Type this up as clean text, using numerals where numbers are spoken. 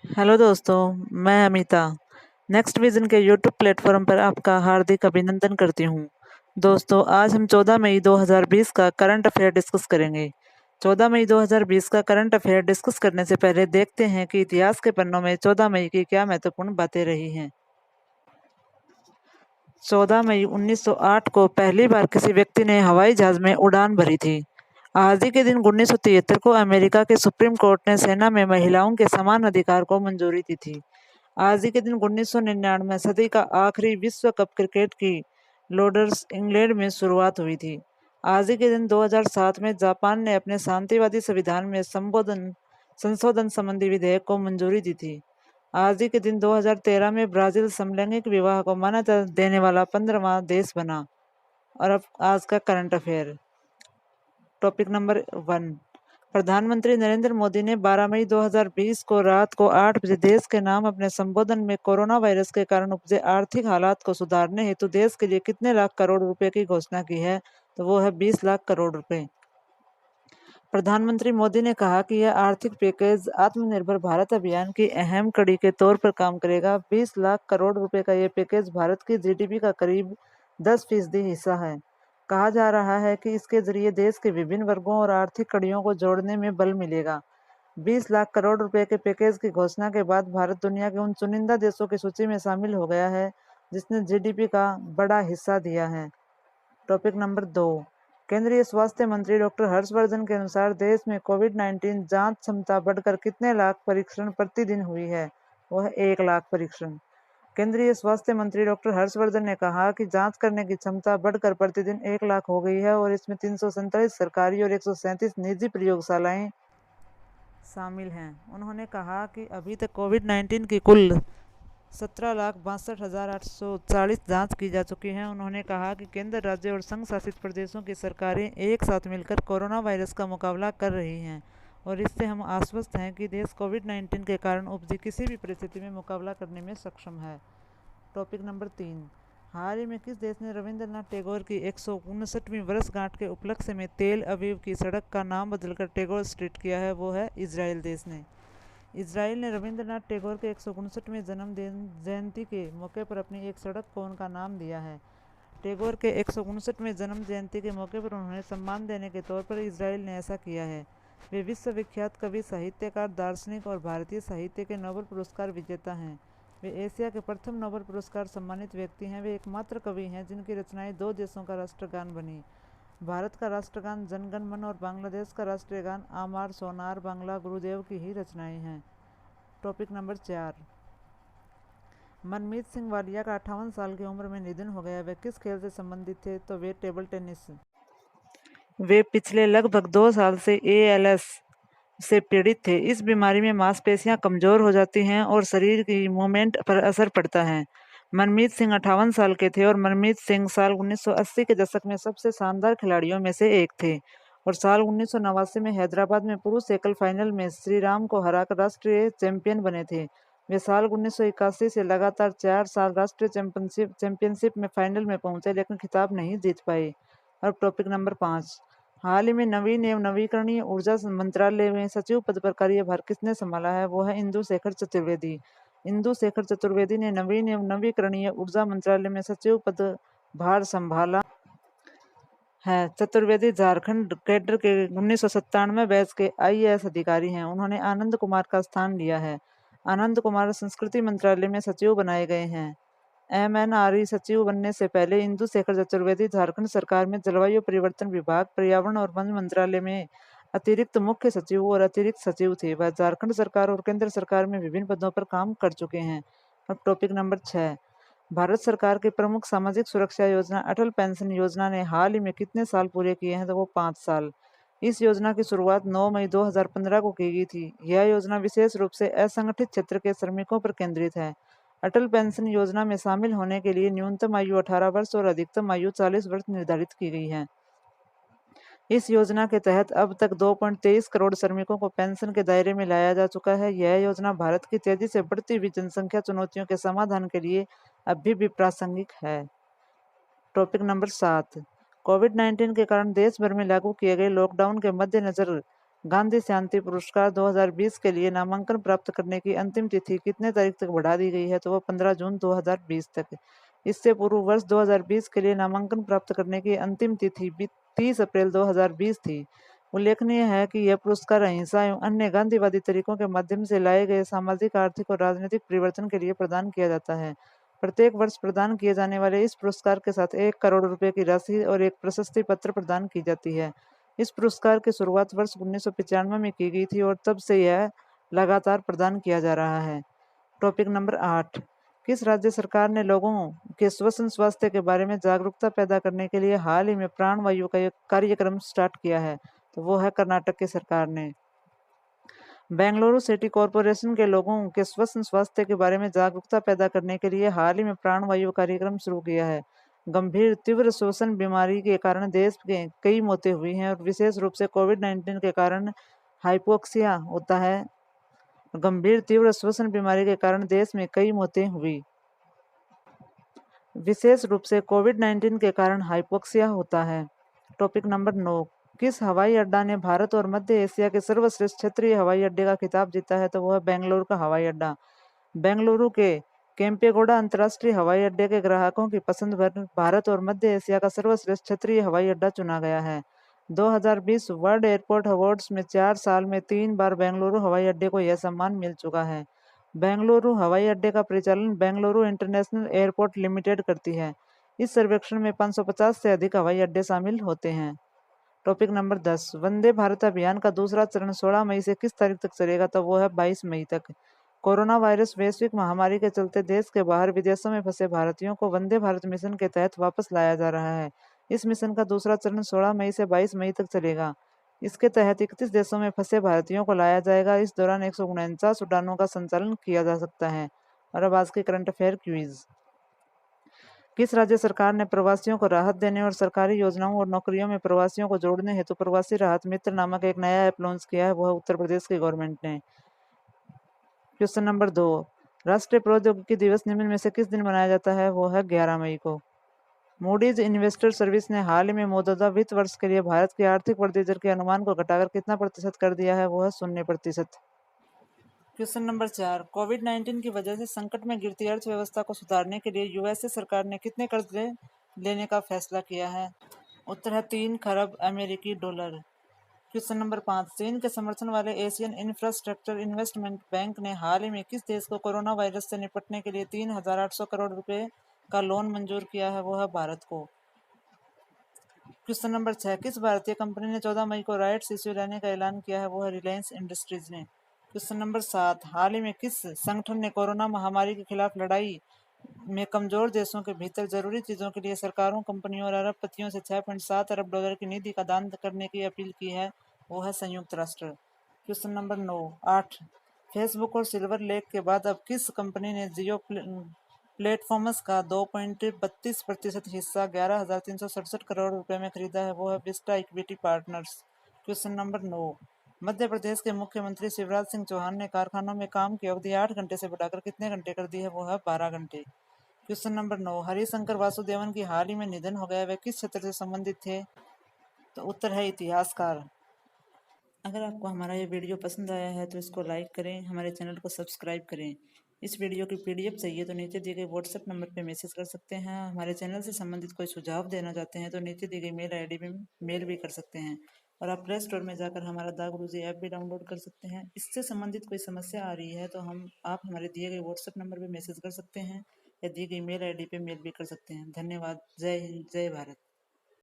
Hello दोस्तों, मैं Amita next vision के यूट्यूब प्लेटफॉर्म पर आपका हार्दिक अभिनंदन करती हूँ। दोस्तों, आज हम 14 मई 2020 का करंट अफेयर डिस्कस करेंगे। 14 मई 2020 का करंट अफेयर डिस्कस करने से पहले देखते हैं कि इतिहास के पन्नों में 14 मई की क्या महत्वपूर्ण बातें रही हैं। 14 मई 1908 को पहली बार किसी व्यक्ति ने हवाई जहाज में उड़ान भरी थी। आज ही के दिन 1973 को अमेरिका के सुप्रीम कोर्ट ने सेना में महिलाओं के समान अधिकार को मंजूरी दी थी। आज ही के दिन 1999 सदी का आखिरी विश्व कप क्रिकेट की लॉर्ड्स इंग्लैंड में शुरुआत हुई थी। आज ही के दिन 2007 में जापान ने अपने शांतिवादी संविधान में संशोधन संबंधी विधेयक को मंजूरी दी थी। आज ही के दिन 2013 में ब्राजील समलैंगिक विवाह को मान्यता देने वाला 15वां देश बना। और अब आज का करंट अफेयर। Topic number 1। प्रधानमंत्री नरेंद्र मोदी ने 12 मई 2020 को रात को 8 बजे देश के नाम अपने संबोधन में कोरोना वायरस के कारण उपजे आर्थिक हालात को सुधारने हेतु देश के लिए कितने लाख करोड़ रुपए की घोषणा की है, तो वो है 20 लाख करोड़ रुपए। प्रधानमंत्री मोदी ने कहा कि यह आर्थिक पैकेज आत्मनिर्भर भारत अभियान की अहम कड़ी के तौर पर काम करेगा। 20 लाख करोड़ रुपए का यह पैकेज भारत की जीडीपी का करीब 10% हिस्सा है। कहा जा रहा है कि इसके जरिए देश के विभिन्न वर्गों और आर्थिक कड़ियों को जोड़ने में बल मिलेगा। 20 लाख करोड़ रुपए के पैकेज की घोषणा के बाद भारत दुनिया के उन चुनिंदा देशों की सूची में शामिल हो गया है जिसने जीडीपी का बड़ा हिस्सा दिया है। Topic number 2। केंद्रीय स्वास्थ्य मंत्री डॉक्टर हर्षवर्धन के अनुसार देश में कोविड-19 जांच क्षमता बढ़कर कितने लाख परीक्षण प्रतिदिन हुई है, वह 1 लाख परीक्षण। केंद्रीय स्वास्थ्य मंत्री डॉक्टर हर्षवर्धन ने कहा कि जांच करने की क्षमता बढ़कर प्रतिदिन 1 लाख हो गई है और इसमें 347 सरकारी और 137 निजी प्रयोगशालाएं शामिल हैं। उन्होंने कहा कि अभी तक कोविड-19 की कुल 17,62,840 जांच की जा चुकी हैं। उन्होंने कहा कि केंद्र, राज्य और संघ शासित प्रदेशों की सरकारें एक साथ मिलकर कोरोना वायरस का मुकाबला कर रही हैं और इससे हम आश्वस्त हैं कि देश कोविड-19 के कारण उपजी किसी भी परिस्थिति में मुकाबला करने में सक्षम है। Topic number 3। हाल ही में किस देश ने रविंद्रनाथ टैगोर की 159वीं वर्षगांठ के उपलक्ष्य में तेल अवीव की सड़क का नाम बदलकर टैगोर स्ट्रीट किया है, वो है इजराइल देश ने। इजराइल ने रविंद्रनाथ टैगोर के 159वें जन्म जयंती के मौके पर अपनी एक सड़क को उनका नाम दिया है। टैगोर के 159वें जन्म जयंती के मौके पर उन्हें सम्मान देने के तौर पर इजराइल ने ऐसा किया है। वे विश्व विख्यात कवि, साहित्यकार, दार्शनिक और भारतीय साहित्य के नोबेल पुरस्कार विजेता हैं। वे एशिया के प्रथम नोबेल पुरस्कार सम्मानित व्यक्ति हैं। वे एकमात्र कवि हैं जिनकी रचनाएं 2 देशों का राष्ट्रगान बनी। भारत का राष्ट्रगान जनगण मन और बांग्लादेश का राष्ट्रीय गान आमार सोनार बांग्ला गुरुदेव की ही रचनाएं हैं। Topic number 4। मनमीत सिंह वालिया का 58 साल की उम्र में निधन हो गया। वे किस खेल से संबंधित थे, तो वे टेबल टेनिस। वे पिछले लगभग 2 साल से ALS से पीड़ित थे। इस बीमारी में मांसपेशियां कमजोर हो जाती हैं और शरीर की मूवमेंट पर असर पड़ता है। मनमीत सिंह 58 साल के थे और मनमीत सिंह साल 1980 के दशक में सबसे शानदार खिलाड़ियों में से एक थे और साल 1989 में हैदराबाद में पुरुष एकल फाइनल में श्रीराम को हराकर राष्ट्रीय चैंपियन बने थे। वे साल 1981 से लगातार 4 साल राष्ट्रीय चैंपियनशिप में फाइनल में पहुंचे लेकिन खिताब नहीं जीत पाए। अब टॉपिक नंबर 5। हाल ही में नवीन एवं नवीकरणीय ऊर्जा मंत्रालय में सचिव पद पर कार्यभार किसने संभाला है, वो है इंदु शेखर चतुर्वेदी। इंदु शेखर चतुर्वेदी ने नवीन एवं नवीकरणीय ऊर्जा मंत्रालय में सचिव पद भार संभाला है। चतुर्वेदी झारखंड कैडर के 1997 बैच के IAS अधिकारी हैं। उन्होंने आनंद कुमार का स्थान लिया है। आनंद कुमार संस्कृति मंत्रालय में सचिव बनाए गए हैं। MNRE सचिव बनने से पहले इंदु शेखर चतुर्वेदी झारखंड सरकार में जलवायु परिवर्तन विभाग, पर्यावरण और वन मंत्रालय में अतिरिक्त मुख्य सचिव और अतिरिक्त सचिव थे। वह झारखंड सरकार और केंद्र सरकार में विभिन्न पदों पर काम कर चुके हैं। अब टॉपिक नंबर 6। भारत सरकार की प्रमुख सामाजिक सुरक्षा योजना अटल पेंशन योजना ने हाल ही में कितने साल पूरे किए हैं, तो वो 5 साल। इस योजना की शुरुआत 9 मई 2015 को की गई थी। यह योजना विशेष रूप से असंगठित क्षेत्र के श्रमिकों पर केंद्रित है। अटल पेंशन योजना में शामिल होने के लिए न्यूनतम आयु 18 वर्ष और अधिकतम आयु 40 वर्ष निर्धारित की गई है। इस योजना के तहत अब तक 2.23 करोड़ श्रमिकों को पेंशन के दायरे में लाया जा चुका है। यह योजना भारत की तेजी से बढ़ती हुई जनसंख्या चुनौतियों के समाधान के लिए अभी भी प्रासंगिक है। Topic number 7। कोविड-19 के कारण देश भर में लागू किए गए लॉकडाउन के मद्देनजर गांधी शांति पुरस्कार 2020 के लिए नामांकन प्राप्त करने की अंतिम तिथि कितने तारीख तक बढ़ा दी गई है? तो वह 15 जून 2020 तक। इससे पूर्व वर्ष 2020 के लिए नामांकन प्राप्त करने की अंतिम तिथि 30 अप्रैल 2020 थी। उल्लेखनीय है कि यह पुरस्कार अहिंसा एवं अन्य गांधीवादी तरीकों के माध्यम से लाए गए सामाजिक, आर्थिक और राजनीतिक परिवर्तन के लिए प्रदान किया जाता है। प्रत्येक वर्ष प्रदान किए जाने वाले इस पुरस्कार के साथ 1 करोड़ रुपए की राशि और एक प्रशस्ति पत्र प्रदान की जाती है। इस पुरस्कार की शुरुआत वर्ष 1995 में की गई थी और तब से यह लगातार प्रदान किया जा रहा है। टॉपिक नंबर 8, किस राज्य सरकार ने लोगों के श्वसन स्वास्थ्य के बारे में जागरूकता पैदा करने के लिए हाल ही में प्राणवायु का एक कार्यक्रम स्टार्ट किया है? तो वो है कर्नाटक की सरकार ने। बेंगलुरु सिटी कॉरपोरेशन के लोगों के श्वसन स्वास्थ्य के बारे में जागरूकता पैदा करने के लिए हाल ही में प्राणवायु कार्यक्रम शुरू किया है। गंभीर तीव्र श्वसन बीमारी के कारण देश में कई मौतें हुई हैं और विशेष रूप से कोविड-19 के कारण हाइपोक्सिया होता है। गंभीर तीव्र श्वसन बीमारी के कारण देश में कई मौतें हुई। विशेष रूप से कोविड-19 के कारण हाइपोक्सिया होता है। टॉपिक नंबर 9, किस हवाई अड्डा ने भारत और मध्य एशिया के सर्वश्रेष्ठ क्षेत्रीय हवाई अड्डे का खिताब जीता है? तो वह बेंगलुरु का हवाई अड्डा। बेंगलुरु के केम्पेगौड़ा अंतर्राष्ट्रीय हवाई अड्डे के ग्राहकों की पसंद पर भारत और मध्य एशिया का सर्वश्रेष्ठ क्षेत्रीय हवाई अड्डा चुना गया है। 2020 वर्ल्ड एयरपोर्ट अवार्ड्स में 4 साल में 3 बार बेंगलुरु हवाई अड्डे को यह सम्मान मिल चुका है। बेंगलुरु हवाई अड्डे का परिचालन बेंगलुरु इंटरनेशनल एयरपोर्ट लिमिटेड करती है। इस सर्वेक्षण में 550 से अधिक हवाई अड्डे शामिल होते हैं। टॉपिक नंबर 10, वंदे भारत अभियान का दूसरा चरण 16 मई से किस तारीख तक चलेगा? तो वो है 22 मई तक। कोरोना वायरस वैश्विक महामारी के चलते देश के बाहर विदेशों में फंसे भारतीयों को वंदे भारत मिशन के तहत वापस लाया जा रहा है। इस मिशन का दूसरा चरण 16 मई से 22 मई तक चलेगा। इसके तहत 31 देशों में फंसे भारतीयों को लाया जाएगा। इस दौरान 149 उड़ानों का संचालन किया जा सकता है। और अब आज के करंट अफेयर क्विज। किस राज्य सरकार ने प्रवासियों को राहत देने और सरकारी योजनाओं और नौकरियों में प्रवासियों को जोड़ने हेतु प्रवासी राहत मित्र नामक एक नया ऐप लॉन्च किया है? वह उत्तर प्रदेश की गवर्नमेंट ने। क्वेश्चन नंबर 2, राष्ट्रीय प्रौद्योगिकी दिवस निम्न में से किस दिन मनाया जाता है? वो है 11 मई को। मूडीज इन्वेस्टर सर्विस ने हाल ही में मौजूदा वित्त वर्ष के लिए भारत की आर्थिक वृद्धि दर के अनुमान को घटाकर कितना प्रतिशत कर दिया है? वो है 0%। क्वेश्चन नंबर 4, कोविड-19 की वजह से संकट में गिरती अर्थव्यवस्था को सुधारने के लिए यूएसए सरकार ने कितने कर्ज लेने का फैसला किया है? उत्तर है 3 खरब अमेरिकी डॉलर। क्वेश्चन नंबर 5, चीन के समर्थन वाले एशियन इंफ्रास्ट्रक्चर इन्वेस्टमेंट बैंक ने हाल ही में किस देश को कोरोना वायरस से निपटने के लिए 3,800 करोड़ रुपए का लोन मंजूर किया है? वो है भारत को। क्वेश्चन नंबर 6, किस भारतीय कंपनी ने 14 मई को राइट्स इश्यू लेने का ऐलान किया है? वो है रिलायंस इंडस्ट्रीज ने। क्वेश्चन नंबर 7, हाल ही में किस संगठन ने कोरोना महामारी के खिलाफ लड़ाई में कमजोर देशों के भीतर जरूरी चीजों के लिए सरकारों, कंपनियों और अरबपतियों से 6.7 अरब डॉलर की निधि का दान करने की अपील की है? वो है संयुक्त राष्ट्र। क्वेश्चन नंबर 8, फेसबुक और सिल्वर लेक के बाद अब किस कंपनी ने जियो प्लेटफॉर्म्स का 2.32% हिस्सा 11,367 करोड़ रुपए में खरीदा है? वो है Vista equity partners. Question number 9, Madhya Pradesh के मुख्यमंत्री शिवराज सिंह चौहान ने कारखानों में काम की अवधि 8 घंटे से बढ़ाकर कितने घंटे कर दी है? वो है 12 घंटे। क्वेश्चन नंबर 9, हरिशंकर वासुदेवन की हाल ही में निधन हो गया, वे किस क्षेत्र से संबंधित थे? तो उत्तर है इतिहासकार। अगर आपको हमारा ये वीडियो पसंद आया है तो इसको लाइक करें, हमारे चैनल को सब्सक्राइब करें। इस वीडियो की पीडीएफ चाहिए तो नीचे दिए गए व्हाट्सएप नंबर पर मैसेज कर सकते हैं। हमारे चैनल से संबंधित कोई सुझाव देना चाहते हैं तो नीचे दी गई मेल आईडी में मेल भी कर सकते हैं। और आप प्ले स्टोर में जाकर हमारा दा गुरुजी ऐप भी डाउनलोड कर सकते हैं। इससे संबंधित कोई समस्या आ रही है तो आप हमारे दिए गए व्हाट्सएप नंबर पर मैसेज कर सकते हैं या दी गई मेल आईडी पे मेल भी कर सकते हैं। धन्यवाद। जय हिंद, जय भारत।